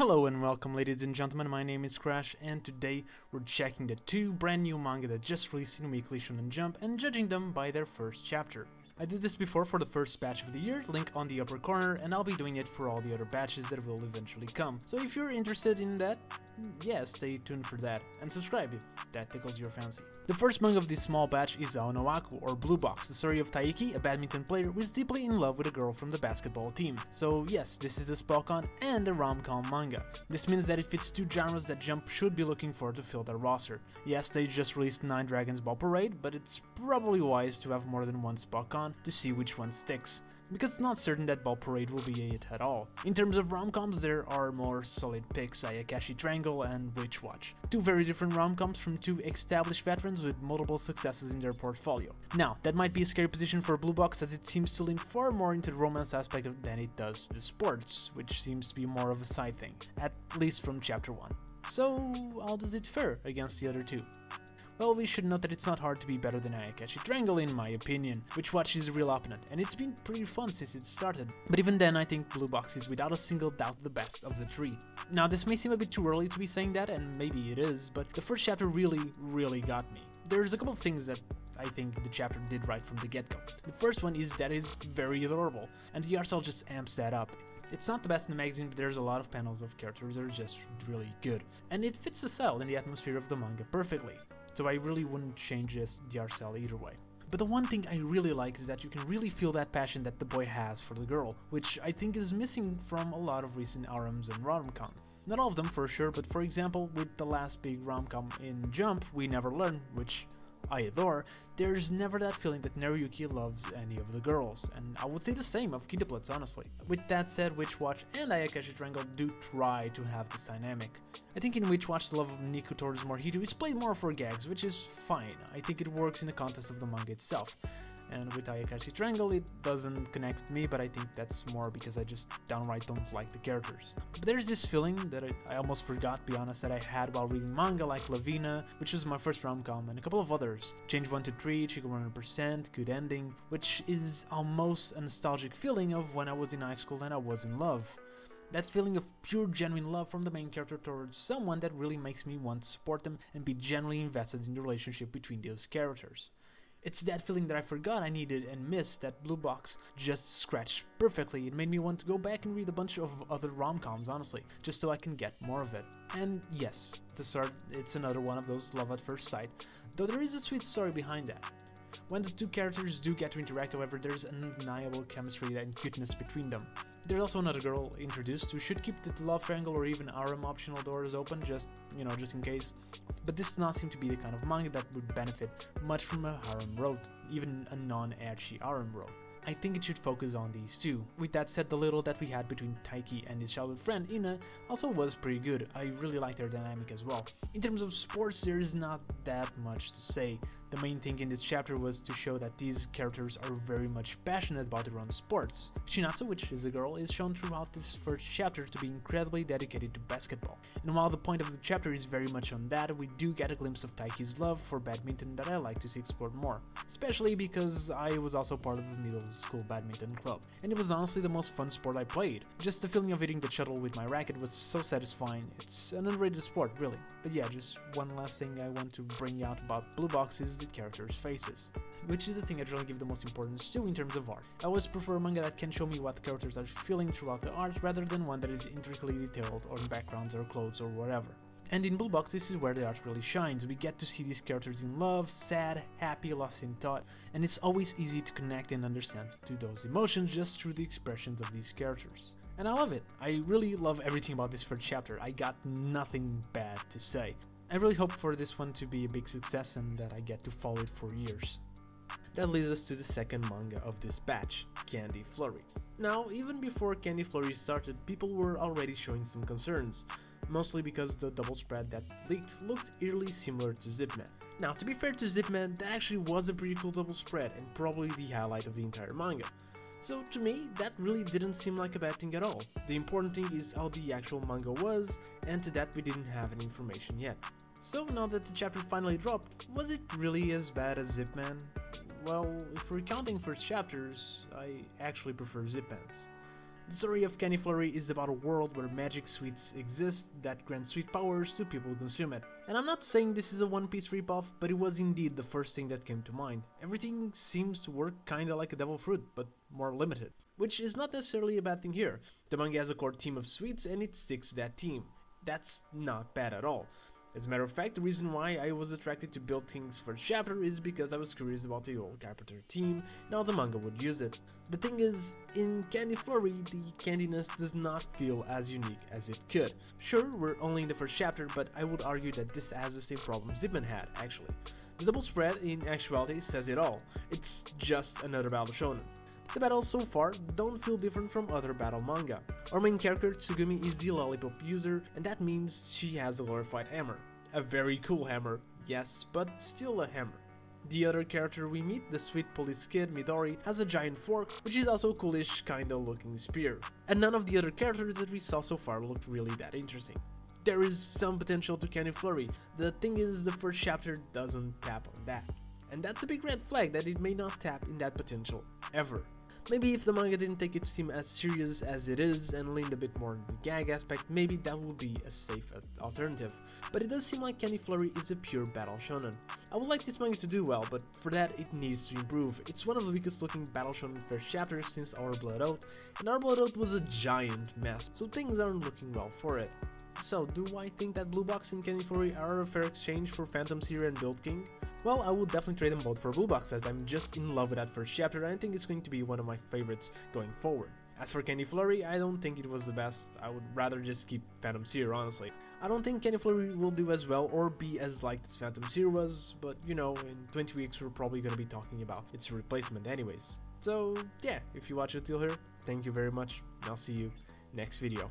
Hello and welcome, ladies and gentlemen, my name is Crash, and today we're checking the two brand new manga that just released in weekly Shounen Jump and judging them by their first chapter. I did this before for the first batch of the year, link on the upper corner, and I'll be doing it for all the other batches that will eventually come. So if you're interested in that, yeah, stay tuned for that, and subscribe if that tickles your fancy. The first manga of this small batch is Aonoaku, or Blue Box, the story of Taiki, a badminton player who is deeply in love with a girl from the basketball team. So yes, this is a spellcon and a rom-com manga. This means that it fits two genres that Jump should be looking for to fill their roster. Yes, they just released 9 Dragons Ball Parade, but it's probably wise to have more than one spellcon to see which one sticks, because it's not certain that Ball Parade will be a hit at all. In terms of rom-coms, there are more solid picks, Ayakashi Triangle and Witch Watch. Two very different rom-coms from two established veterans with multiple successes in their portfolio. Now, that might be a scary position for Blue Box, as it seems to lean far more into the romance aspect than it does the sports, which seems to be more of a side thing, at least from chapter 1. So, how does it fare against the other two? Well, we should note that it's not hard to be better than Ayakashi Triangle in my opinion, Witch Watch is a real opponent, and it's been pretty fun since it started. But even then, I think Blue Box is without a single doubt the best of the three. Now, this may seem a bit too early to be saying that, and maybe it is, but the first chapter really got me. There's a couple of things that I think the chapter did right from the get-go. The first one is that it's very adorable, and the art style just amps that up. It's not the best in the magazine, but there's a lot of panels of characters that are just really good, and it fits the style and the atmosphere of the manga perfectly. So I really wouldn't change the art style either way. But the one thing I really like is that you can really feel that passion that the boy has for the girl, which I think is missing from a lot of recent RMs and rom-com. Not all of them for sure, but for example, with the last big rom-com in Jump, We Never Learn, which I adore, there's never that feeling that Naruyuki loves any of the girls, and I would say the same of Kidoplatz, honestly. With that said, Witch Watch and Ayakashi Triangle do try to have this dynamic. I think in Witch Watch the love of Niku towards Morihito is played more for gags, which is fine. I think it works in the context of the manga itself. And with Ayakashi Triangle it doesn't connect with me, but I think that's more because I just downright don't like the characters. But there's this feeling that I almost forgot, to be honest, that I had while reading manga like Lavina, which was my first rom-com, and a couple of others. Change 1 to 3, Chico 100%, Good Ending, which is almost a nostalgic feeling of when I was in high school and I was in love. That feeling of pure genuine love from the main character towards someone that really makes me want to support them and be genuinely invested in the relationship between those characters. It's that feeling that I forgot I needed and missed that Blue Box just scratched perfectly. It made me want to go back and read a bunch of other rom-coms, honestly, just so I can get more of it. And yes, to start, it's another one of those love at first sight, though there is a sweet story behind that. When the two characters do get to interact, however, there's undeniable chemistry and cuteness between them. There's also another girl introduced who should keep the love triangle or even RM optional doors open, just in case. But this does not seem to be the kind of manga that would benefit much from a harem road, even a non-edgy harem road. I think it should focus on these two. With that said, the little that we had between Taiki and his childhood friend Ina also was pretty good. I really liked their dynamic as well. In terms of sports, there is not that much to say. The main thing in this chapter was to show that these characters are very much passionate about their own sports. Shinatsu, which is a girl, is shown throughout this first chapter to be incredibly dedicated to basketball. And while the point of the chapter is very much on that, we do get a glimpse of Taiki's love for badminton that I like to see explored more. Especially because I was also part of the middle school badminton club, and it was honestly the most fun sport I played. Just the feeling of hitting the shuttle with my racket was so satisfying. It's an underrated sport, really. But yeah, just one last thing I want to bring out about Blue Box is the characters' faces, which is the thing I generally give the most importance to in terms of art. I always prefer a manga that can show me what the characters are feeling throughout the art rather than one that is intricately detailed on backgrounds or clothes or whatever. And in Blue Box, this is where the art really shines. We get to see these characters in love, sad, happy, lost in thought, and it's always easy to connect and understand to those emotions just through the expressions of these characters. And I love it. I really love everything about this first chapter. I got nothing bad to say. I really hope for this one to be a big success and that I get to follow it for years. That leads us to the second manga of this batch, Candy Flurry. Now, even before Candy Flurry started, people were already showing some concerns, mostly because the double spread that leaked looked eerily similar to Zipman. Now, to be fair to Zipman, that actually was a pretty cool double spread and probably the highlight of the entire manga. So to me, that really didn't seem like a bad thing at all. The important thing is how the actual manga was, and to that we didn't have any information yet. So now that the chapter finally dropped, was it really as bad as Zipman? Well, if we're counting first chapters, I actually prefer Zipman's. The story of Candy Flurry is about a world where magic sweets exist that grant sweet powers to people who consume it. And I'm not saying this is a One Piece ripoff, but it was indeed the first thing that came to mind. Everything seems to work kinda like a devil fruit, but more limited. Which is not necessarily a bad thing here. The manga has a core team of sweets and it sticks to that team. That's not bad at all. As a matter of fact, the reason why I was attracted to Build King's first chapter is because I was curious about the old Carpenter team and how the manga would use it. The thing is, in Candy Flurry, the candiness does not feel as unique as it could. Sure, we're only in the first chapter, but I would argue that this has the same problem Zipman had, actually. The double spread, in actuality, says it all. It's just another battle shonen. The battles so far don't feel different from other battle manga. Our main character, Tsugumi, is the lollipop user, and that means she has a glorified hammer. A very cool hammer, yes, but still a hammer. The other character we meet, the sweet police kid, Midori, has a giant fork, which is also a coolish kinda looking spear. And none of the other characters that we saw so far looked really that interesting. There is some potential to Candy Flurry. The thing is, the first chapter doesn't tap on that. And that's a big red flag that it may not tap in that potential ever. Maybe if the manga didn't take its theme as serious as it is and leaned a bit more on the gag aspect, maybe that would be a safe alternative. But it does seem like Candy Flurry is a pure battle shonen. I would like this manga to do well, but for that it needs to improve. It's one of the weakest looking battle shonen first chapters since Our Blood Oath, and Our Blood Oath was a giant mess, so things aren't looking well for it. So, do I think that Blue Box and Candy Flurry are a fair exchange for Phantom Seer and Build King? Well, I would definitely trade them both for Blue Box, as I'm just in love with that first chapter and I think it's going to be one of my favorites going forward. As for Candy Flurry, I don't think it was the best. I would rather just keep Phantom Seer, honestly. I don't think Candy Flurry will do as well or be as liked as Phantom Seer was, but you know, in 20 weeks we're probably gonna be talking about its replacement anyways. So yeah, if you watched it till here, thank you very much, and I'll see you next video.